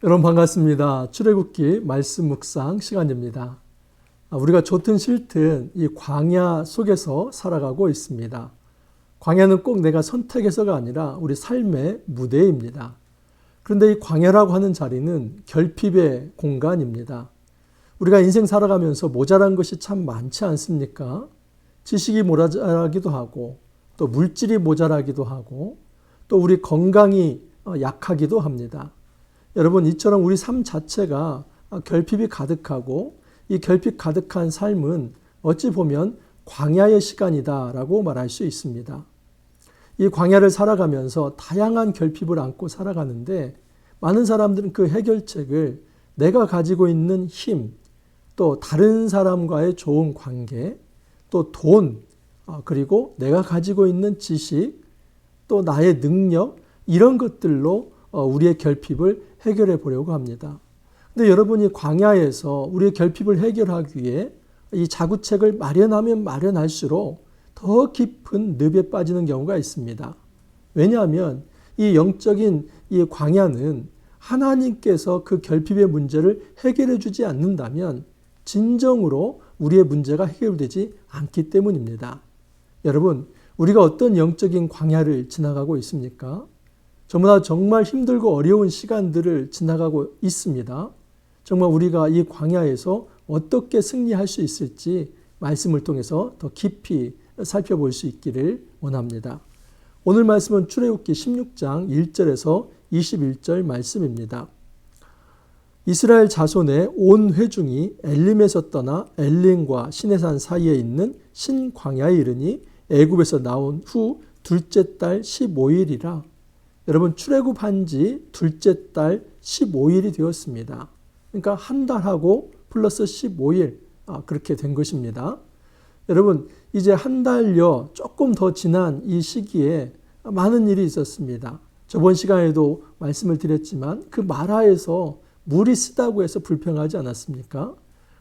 여러분 반갑습니다. 출애굽기 말씀 묵상 시간입니다. 우리가 좋든 싫든 이 광야 속에서 살아가고 있습니다. 광야는 꼭 내가 선택해서가 아니라 우리 삶의 무대입니다. 그런데 이 광야라고 하는 자리는 결핍의 공간입니다. 우리가 인생 살아가면서 모자란 것이 참 많지 않습니까? 지식이 모자라기도 하고 또 물질이 모자라기도 하고 또 우리 건강이 약하기도 합니다. 여러분, 이처럼 우리 삶 자체가 결핍이 가득하고 이 결핍 가득한 삶은 어찌 보면 광야의 시간이다라고 말할 수 있습니다. 이 광야를 살아가면서 다양한 결핍을 안고 살아가는데 많은 사람들은 그 해결책을 내가 가지고 있는 힘, 또 다른 사람과의 좋은 관계, 또 돈, 그리고 내가 가지고 있는 지식, 또 나의 능력, 이런 것들로 우리의 결핍을 해결해 보려고 합니다. 근데 여러분이 광야에서 우리의 결핍을 해결하기 위해 이 자구책을 마련하면 마련할수록 더 깊은 늪에 빠지는 경우가 있습니다. 왜냐하면 이 영적인 이 광야는 하나님께서 그 결핍의 문제를 해결해 주지 않는다면 진정으로 우리의 문제가 해결되지 않기 때문입니다. 여러분, 우리가 어떤 영적인 광야를 지나가고 있습니까? 저보다 정말 힘들고 어려운 시간들을 지나가고 있습니다. 정말 우리가 이 광야에서 어떻게 승리할 수 있을지 말씀을 통해서 더 깊이 살펴볼 수 있기를 원합니다. 오늘 말씀은 출애굽기 16장 1절에서 21절 말씀입니다. 이스라엘 자손의 온 회중이 엘림에서 떠나 엘림과 시내산 사이에 있는 신광야에 이르니 애굽에서 나온 후 둘째 달 15일이라. 여러분, 출애굽한 지 둘째 달 15일이 되었습니다. 그러니까 한 달하고 플러스 15일, 그렇게 된 것입니다. 여러분, 이제 한 달여 조금 더 지난 이 시기에 많은 일이 있었습니다. 저번 시간에도 말씀을 드렸지만 그 마라에서 물이 쓰다고 해서 불평하지 않았습니까?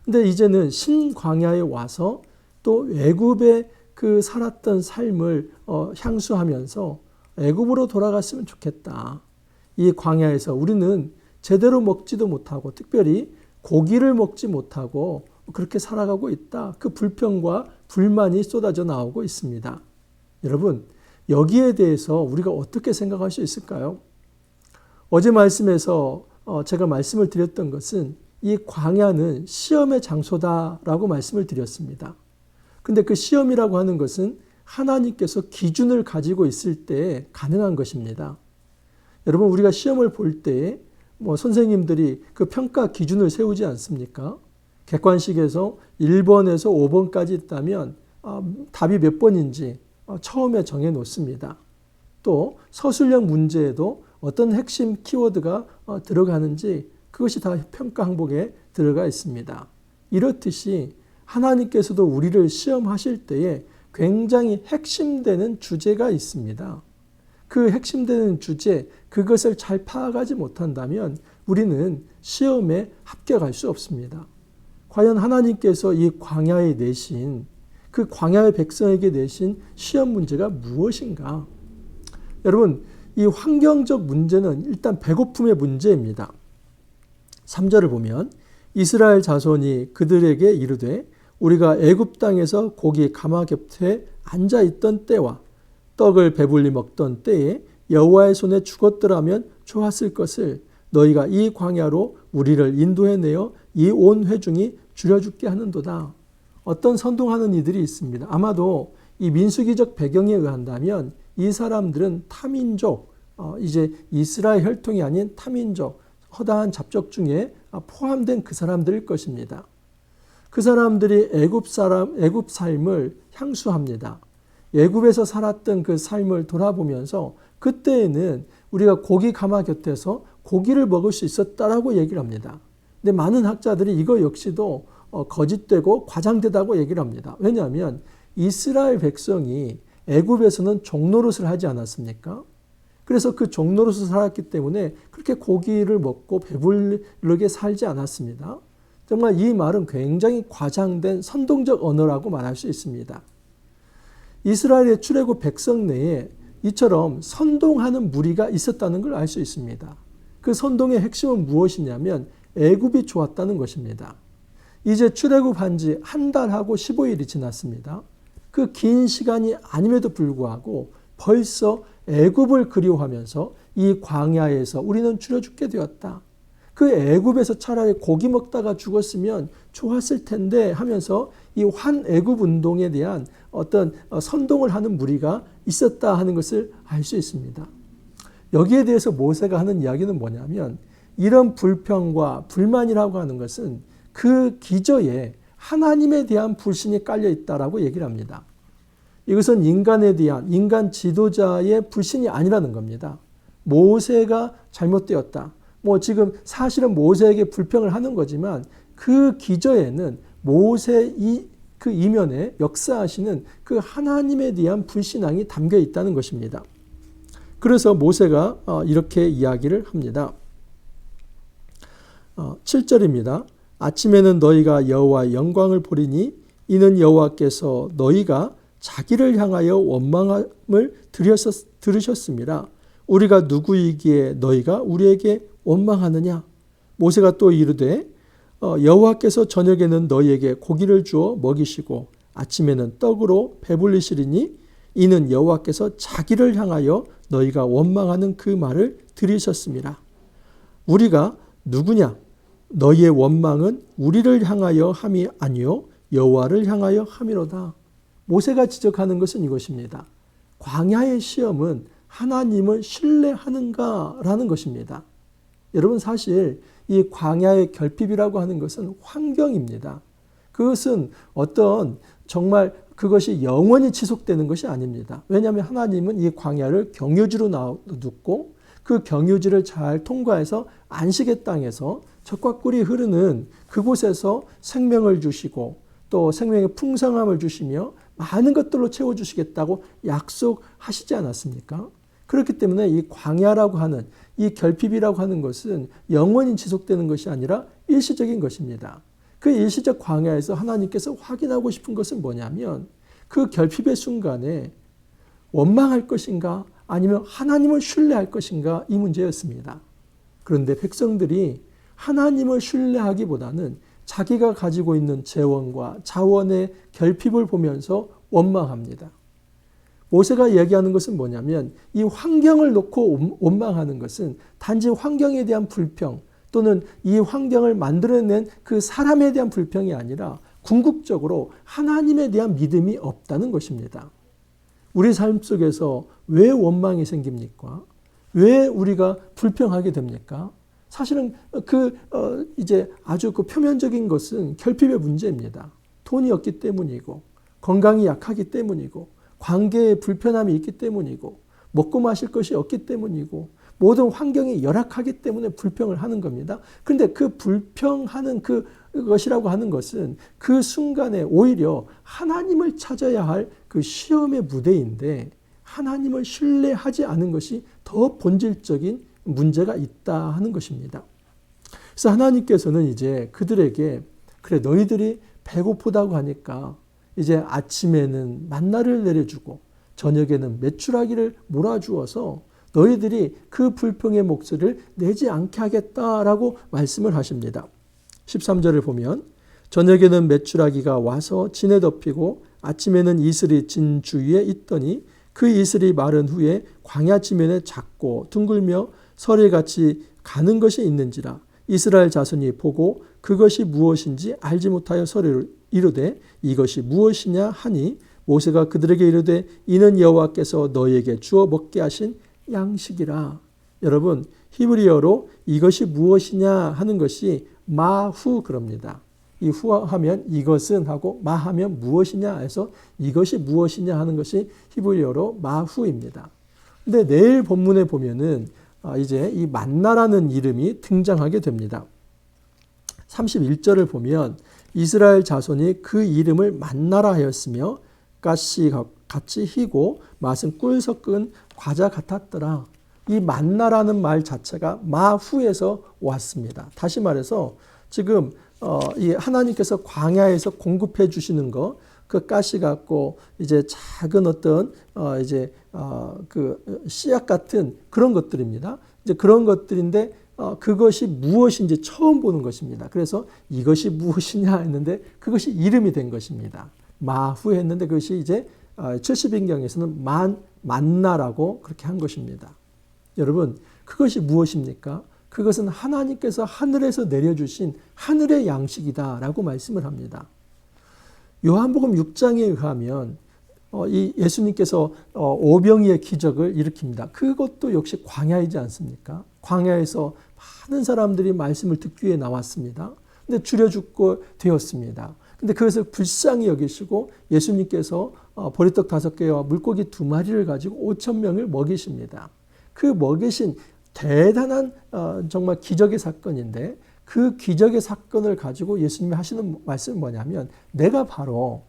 근데 이제는 신광야에 와서 또 애굽에 그 살았던 삶을 향수하면서 애굽으로 돌아갔으면 좋겠다. 이 광야에서 우리는 제대로 먹지도 못하고 특별히 고기를 먹지 못하고 그렇게 살아가고 있다. 그 불평과 불만이 쏟아져 나오고 있습니다. 여러분, 여기에 대해서 우리가 어떻게 생각할 수 있을까요? 어제 말씀에서 제가 말씀을 드렸던 것은 이 광야는 시험의 장소다라고 말씀을 드렸습니다. 근데 그 시험이라고 하는 것은 하나님께서 기준을 가지고 있을 때 가능한 것입니다. 여러분, 우리가 시험을 볼 때 선생님들이 그 평가 기준을 세우지 않습니까? 객관식에서 1번에서 5번까지 있다면 답이 몇 번인지 처음에 정해 놓습니다. 또 서술형 문제에도 어떤 핵심 키워드가 들어가는지 그것이 다 평가 항목에 들어가 있습니다. 이렇듯이 하나님께서도 우리를 시험하실 때에 굉장히 핵심되는 주제가 있습니다. 그 핵심되는 주제, 그것을 잘 파악하지 못한다면 우리는 시험에 합격할 수 없습니다. 과연 하나님께서 이 광야에 내신, 그 광야의 백성에게 내신 시험 문제가 무엇인가? 여러분, 이 환경적 문제는 일단 배고픔의 문제입니다. 3절을 보면 이스라엘 자손이 그들에게 이르되 우리가 애굽 땅에서 고기 가마 곁에 앉아있던 때와 떡을 배불리 먹던 때에 여호와의 손에 죽었더라면 좋았을 것을 너희가 이 광야로 우리를 인도해내어 이 온 회중이 줄여죽게 하는도다. 어떤 선동하는 이들이 있습니다. 아마도 이 민수기적 배경에 의한다면 이 사람들은 타민족, 이제 이스라엘 혈통이 아닌 타민족, 허다한 잡족 중에 포함된 그 사람들일 것입니다. 그 사람들이 애굽 삶을 향수합니다. 애굽에서 살았던 그 삶을 돌아보면서 그때에는 우리가 고기 가마 곁에서 고기를 먹을 수 있었다라고 얘기를 합니다. 근데 많은 학자들이 이거 역시도 거짓되고 과장되다고 얘기를 합니다. 왜냐하면 이스라엘 백성이 애굽에서는 종노릇을 하지 않았습니까? 그래서 그 종노릇을 살았기 때문에 그렇게 고기를 먹고 배부르게 살지 않았습니다. 정말 이 말은 굉장히 과장된 선동적 언어라고 말할 수 있습니다. 이스라엘의 출애굽 백성 내에 이처럼 선동하는 무리가 있었다는 걸 알 수 있습니다. 그 선동의 핵심은 무엇이냐면 애굽이 좋았다는 것입니다. 이제 출애굽한 지 한 달하고 15일이 지났습니다. 그 긴 시간이 아님에도 불구하고 벌써 애굽을 그리워하면서 이 광야에서 우리는 줄여 죽게 되었다. 그 애굽에서 차라리 고기 먹다가 죽었으면 좋았을 텐데 하면서 이 환애굽 운동에 대한 어떤 선동을 하는 무리가 있었다 하는 것을 알 수 있습니다. 여기에 대해서 모세가 하는 이야기는 뭐냐면 이런 불평과 불만이라고 하는 것은 그 기저에 하나님에 대한 불신이 깔려 있다라고 얘기를 합니다. 이것은 인간에 대한 인간 지도자의 불신이 아니라는 겁니다. 모세가 잘못되었다. 지금 사실은 모세에게 불평을 하는 거지만 그 기저에는 모세 그 이면에 역사하시는 그 하나님에 대한 불신앙이 담겨 있다는 것입니다. 그래서 모세가 이렇게 이야기를 합니다. 7절입니다. 아침에는 너희가 여호와의 영광을 보리니 이는 여호와께서 너희가 자기를 향하여 원망함을 들으셨습니다. 우리가 누구이기에 너희가 우리에게 원망하느냐? 모세가 또 이르되 여호와께서 저녁에는 너희에게 고기를 주어 먹이시고 아침에는 떡으로 배불리시리니 이는 여호와께서 자기를 향하여 너희가 원망하는 그 말을 들으셨습니다. 우리가 누구냐? 너희의 원망은 우리를 향하여 함이 아니요 여호와를 향하여 함이로다. 모세가 지적하는 것은 이것입니다. 광야의 시험은 하나님을 신뢰하는가라는 것입니다. 여러분 사실 이 광야의 결핍이라고 하는 것은 환경입니다. 그것은 어떤 정말 그것이 영원히 지속되는 것이 아닙니다. 왜냐하면 하나님은 이 광야를 경유지로 놔두고 그 경유지를 잘 통과해서 안식의 땅에서 젖과 꿀이 흐르는 그곳에서 생명을 주시고 또 생명의 풍성함을 주시며 많은 것들로 채워주시겠다고 약속하시지 않았습니까? 그렇기 때문에 이 광야라고 하는 이 결핍이라고 하는 것은 영원히 지속되는 것이 아니라 일시적인 것입니다. 그 일시적 광야에서 하나님께서 확인하고 싶은 것은 뭐냐면 그 결핍의 순간에 원망할 것인가 아니면 하나님을 신뢰할 것인가 이 문제였습니다. 그런데 백성들이 하나님을 신뢰하기보다는 자기가 가지고 있는 재원과 자원의 결핍을 보면서 원망합니다. 모세가 얘기하는 것은 뭐냐면 이 환경을 놓고 원망하는 것은 단지 환경에 대한 불평 또는 이 환경을 만들어낸 그 사람에 대한 불평이 아니라 궁극적으로 하나님에 대한 믿음이 없다는 것입니다. 우리 삶 속에서 왜 원망이 생깁니까? 왜 우리가 불평하게 됩니까? 사실은 이제 아주 그 표면적인 것은 결핍의 문제입니다. 돈이 없기 때문이고, 건강이 약하기 때문이고, 관계에 불편함이 있기 때문이고, 먹고 마실 것이 없기 때문이고, 모든 환경이 열악하기 때문에 불평을 하는 겁니다. 그런데 그 불평하는 그것이라고 하는 것은 그 순간에 오히려 하나님을 찾아야 할 그 시험의 무대인데 하나님을 신뢰하지 않은 것이 더 본질적인 문제가 있다 하는 것입니다. 그래서 하나님께서는 이제 그들에게 그래 너희들이 배고프다고 하니까 이제 아침에는 만나를 내려주고 저녁에는 메추라기를 몰아주어서 너희들이 그 불평의 목소리를 내지 않게 하겠다라고 말씀을 하십니다. 13절을 보면 저녁에는 메추라기가 와서 진에 덮이고 아침에는 이슬이 진 주위에 있더니 그 이슬이 마른 후에 광야 지면에 작고 둥글며 서리같이 가는 것이 있는지라 이스라엘 자손이 보고 그것이 무엇인지 알지 못하여 서로 이르되 이것이 무엇이냐 하니 모세가 그들에게 이르되 이는 여호와께서 너희에게 주어 먹게 하신 양식이라. 여러분 히브리어로 이것이 무엇이냐 하는 것이 마후 그럽니다. 이 후하면 이것은 하고 마하면 무엇이냐 해서 이것이 무엇이냐 하는 것이 히브리어로 마후입니다. 근데 내일 본문에 보면은 이제 이 만나라는 이름이 등장하게 됩니다. 31절을 보면 이스라엘 자손이 그 이름을 만나라 하였으며 가시 같이 희고 맛은 꿀 섞은 과자 같았더라. 이 만나라는 말 자체가 마후에서 왔습니다. 다시 말해서 지금 이 하나님께서 광야에서 공급해 주시는 거, 그 가시 같고 이제 작은 어떤 이제 그 씨앗 같은 그런 것들입니다. 이제 그런 것들인데 그것이 무엇인지 처음 보는 것입니다. 그래서 이것이 무엇이냐 했는데 그것이 이름이 된 것입니다. 마후 했는데 그것이 이제 70인경에서는 만나라고 그렇게 한 것입니다. 여러분, 그것이 무엇입니까? 그것은 하나님께서 하늘에서 내려주신 하늘의 양식이다라고 말씀을 합니다. 요한복음 6장에 의하면 이 예수님께서 오병이의 기적을 일으킵니다. 그것도 역시 광야이지 않습니까? 광야에서 많은 사람들이 말씀을 듣기 위해 나왔습니다. 근데 줄여 죽고 되었습니다. 근데 그것을 불쌍히 여기시고 예수님께서 보리떡 5개와 물고기 2마리를 가지고 5,000명을 먹이십니다. 그 먹이신 대단한 정말 기적의 사건인데 그 기적의 사건을 가지고 예수님이 하시는 말씀은 뭐냐면 내가 바로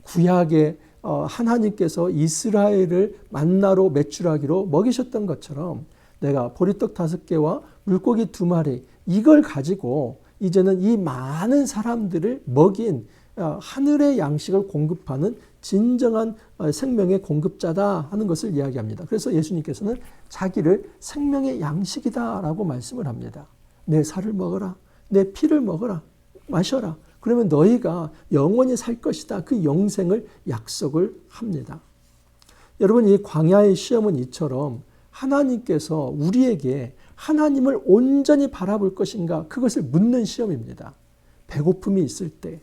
구약의 하나님께서 이스라엘을 만나로 매출하기로 먹이셨던 것처럼 내가 보리떡 5개와 물고기 2마리 이걸 가지고 이제는 이 많은 사람들을 먹인 하늘의 양식을 공급하는 진정한 생명의 공급자다 하는 것을 이야기합니다. 그래서 예수님께서는 자기를 생명의 양식이다라고 말씀을 합니다. 내 살을 먹어라. 내 피를 먹어라. 마셔라. 그러면 너희가 영원히 살 것이다. 그 영생을 약속을 합니다. 여러분, 이 광야의 시험은 이처럼 하나님께서 우리에게 하나님을 온전히 바라볼 것인가 그것을 묻는 시험입니다. 배고픔이 있을 때,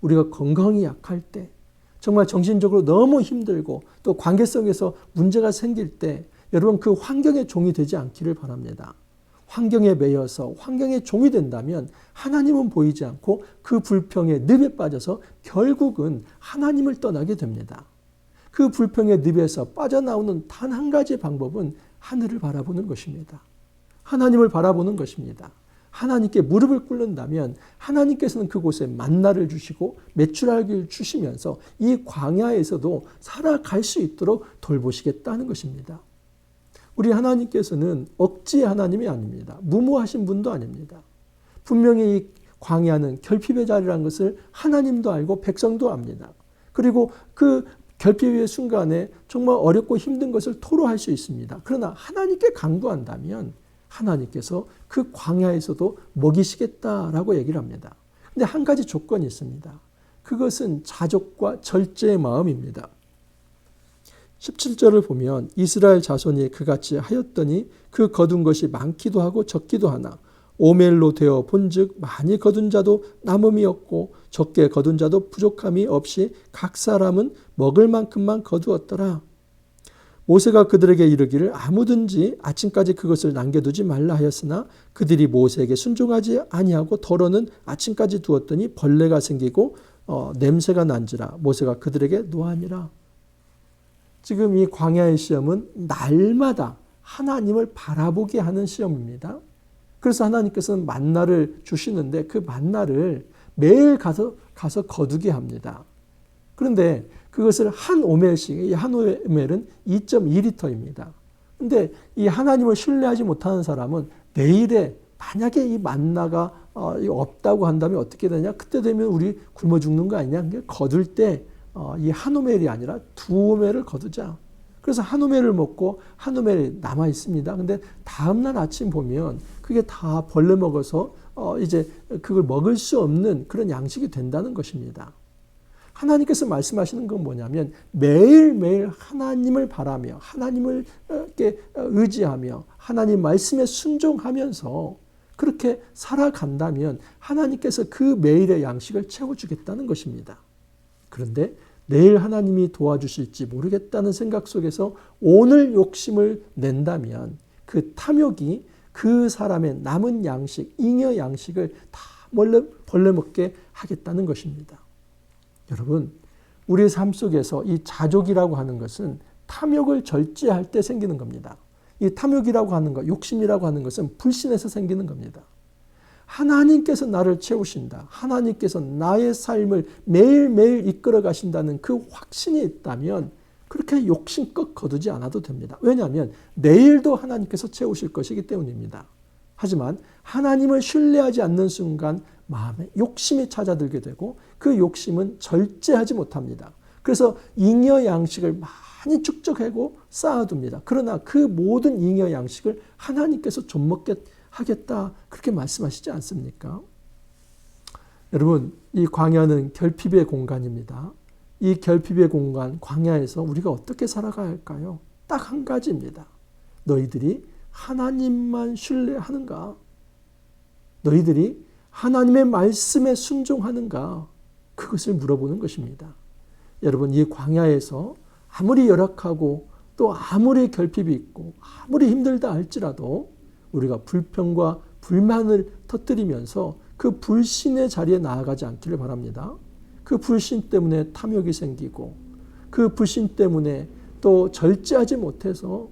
우리가 건강이 약할 때, 정말 정신적으로 너무 힘들고 또 관계성에서 문제가 생길 때 여러분 그 환경의 종이 되지 않기를 바랍니다. 환경에 매여서 환경의 종이 된다면 하나님은 보이지 않고 그 불평의 늪에 빠져서 결국은 하나님을 떠나게 됩니다. 그 불평의 늪에서 빠져나오는 단 한 가지 방법은 하늘을 바라보는 것입니다. 하나님을 바라보는 것입니다. 하나님께 무릎을 꿇는다면 하나님께서는 그곳에 만나를 주시고 메추라기를 주시면서 이 광야에서도 살아갈 수 있도록 돌보시겠다는 것입니다. 우리 하나님께서는 억지의 하나님이 아닙니다. 무모하신 분도 아닙니다. 분명히 이 광야는 결핍의 자리라는 것을 하나님도 알고 백성도 압니다. 그리고 그 결핍의 순간에 정말 어렵고 힘든 것을 토로할 수 있습니다. 그러나 하나님께 간구한다면 하나님께서 그 광야에서도 먹이시겠다라고 얘기를 합니다. 근데 한 가지 조건이 있습니다. 그것은 자족과 절제의 마음입니다. 17절을 보면 이스라엘 자손이 그같이 하였더니 그 거둔 것이 많기도 하고 적기도 하나 오멜로 되어 본즉 많이 거둔 자도 남음이 없고 적게 거둔 자도 부족함이 없이 각 사람은 먹을 만큼만 거두었더라. 모세가 그들에게 이르기를 아무든지 아침까지 그것을 남겨두지 말라 하였으나 그들이 모세에게 순종하지 아니하고 덜어는 아침까지 두었더니 벌레가 생기고 냄새가 난지라 모세가 그들에게 노하니라. 지금 이 광야의 시험은 날마다 하나님을 바라보게 하는 시험입니다. 그래서 하나님께서는 만나를 주시는데 그 만나를 매일 가서 거두게 합니다. 그런데 그것을 한 오멜씩, 이 한 오멜은 2.2리터입니다. 근데 이 하나님을 신뢰하지 못하는 사람은 내일에 만약에 이 만나가 없다고 한다면 어떻게 되냐? 그때 되면 우리 굶어 죽는 거 아니냐? 거둘 때 이 한 오멜이 아니라 2오멜을 거두자. 그래서 한 오멜을 먹고 한 오멜이 남아 있습니다. 근데 다음날 아침 보면 그게 다 벌레 먹어서 이제 그걸 먹을 수 없는 그런 양식이 된다는 것입니다. 하나님께서 말씀하시는 건 뭐냐면 매일매일 하나님을 바라며 하나님을 의지하며 하나님 말씀에 순종하면서 그렇게 살아간다면 하나님께서 그 매일의 양식을 채워주겠다는 것입니다. 그런데 내일 하나님이 도와주실지 모르겠다는 생각 속에서 오늘 욕심을 낸다면 그 탐욕이 그 사람의 남은 양식, 잉여 양식을 다 벌레 먹게 하겠다는 것입니다. 여러분, 우리의 삶 속에서 이 자족이라고 하는 것은 탐욕을 절제할 때 생기는 겁니다. 이 탐욕이라고 하는 것, 욕심이라고 하는 것은 불신에서 생기는 겁니다. 하나님께서 나를 채우신다. 하나님께서 나의 삶을 매일매일 이끌어 가신다는 그 확신이 있다면 그렇게 욕심껏 거두지 않아도 됩니다. 왜냐하면 내일도 하나님께서 채우실 것이기 때문입니다. 하지만 하나님을 신뢰하지 않는 순간 마음에 욕심이 찾아들게 되고 그 욕심은 절제하지 못합니다. 그래서 잉여 양식을 많이 축적하고 쌓아둡니다. 그러나 그 모든 잉여 양식을 하나님께서 좀 먹게 하겠다 그렇게 말씀하시지 않습니까? 여러분, 이 광야는 결핍의 공간입니다. 이 결핍의 공간, 광야에서 우리가 어떻게 살아가야 할까요? 딱 한 가지입니다. 너희들이 하나님만 신뢰하는가? 너희들이 하나님의 말씀에 순종하는가? 그것을 물어보는 것입니다. 여러분, 이 광야에서 아무리 열악하고 또 아무리 결핍이 있고 아무리 힘들다 할지라도 우리가 불평과 불만을 터뜨리면서 그 불신의 자리에 나아가지 않기를 바랍니다. 그 불신 때문에 탐욕이 생기고 그 불신 때문에 또 절제하지 못해서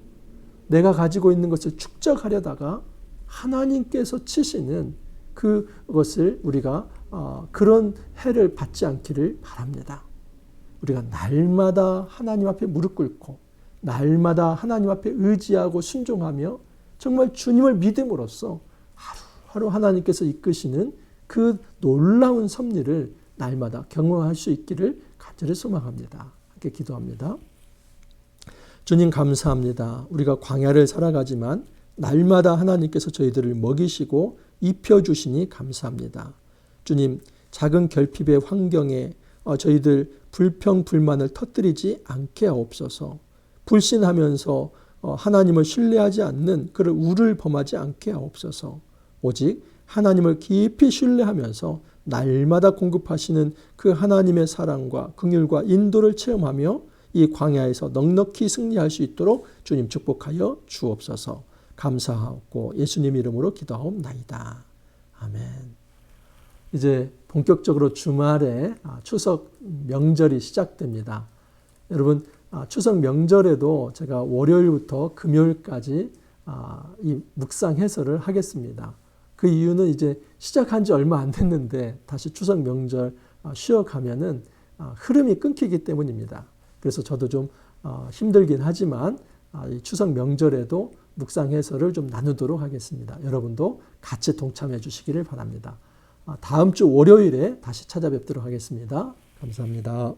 내가 가지고 있는 것을 축적하려다가 하나님께서 치시는 그것을 우리가 그런 해를 받지 않기를 바랍니다. 우리가 날마다 하나님 앞에 무릎 꿇고 날마다 하나님 앞에 의지하고 순종하며 정말 주님을 믿음으로써 하루하루 하나님께서 이끄시는 그 놀라운 섭리를 날마다 경험할 수 있기를 간절히 소망합니다. 함께 기도합니다. 주님 감사합니다. 우리가 광야를 살아가지만 날마다 하나님께서 저희들을 먹이시고 입혀주시니 감사합니다. 주님, 작은 결핍의 환경에 저희들 불평, 불만을 터뜨리지 않게 하옵소서. 불신하면서 하나님을 신뢰하지 않는 그런 우를 범하지 않게 하옵소서. 오직 하나님을 깊이 신뢰하면서 날마다 공급하시는 그 하나님의 사랑과 긍휼과 인도를 체험하며 이 광야에서 넉넉히 승리할 수 있도록 주님 축복하여 주옵소서. 감사하고 예수님 이름으로 기도하옵나이다. 아멘. 이제 본격적으로 주말에 추석 명절이 시작됩니다. 여러분, 추석 명절에도 제가 월요일부터 금요일까지 이 묵상 해설을 하겠습니다. 그 이유는 이제 시작한 지 얼마 안 됐는데 다시 추석 명절 쉬어가면은 흐름이 끊기기 때문입니다. 그래서 저도 좀 힘들긴 하지만 이 추석 명절에도 묵상 해설을 좀 나누도록 하겠습니다. 여러분도 같이 동참해 주시기를 바랍니다. 다음 주 월요일에 다시 찾아뵙도록 하겠습니다. 감사합니다.